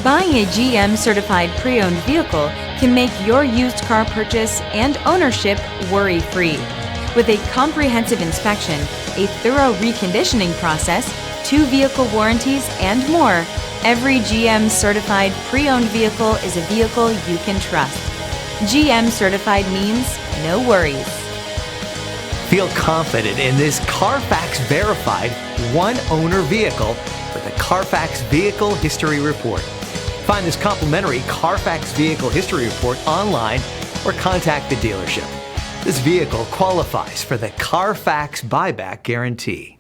Buying a GM certified pre-owned vehicle can make your used car purchase and ownership worry-free. With a comprehensive inspection, a thorough reconditioning process, 2 vehicle warranties, and more, every GM certified pre-owned vehicle is a vehicle you can trust. GM certified means no worries. Feel confident in this CarFax verified one-owner vehicle with a CarFax Vehicle History Report. Find this complimentary CarFax Vehicle History Report online or contact the dealership. This vehicle qualifies for the CarFax Buyback Guarantee.